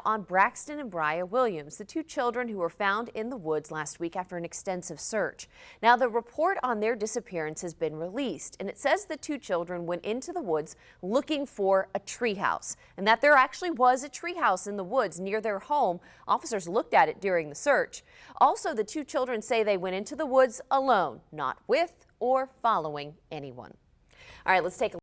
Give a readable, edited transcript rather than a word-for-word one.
On Braxton and Bri'ya Williams, the two children who were found in the woods last week after an extensive search. Now, the report on their disappearance has been released, and it says the two children went into the woods looking for a treehouse, and that there actually was a treehouse in the woods near their home. Officers looked at it during the search. Also, the two children say they went into the woods alone, not with or following anyone. All right, let's take a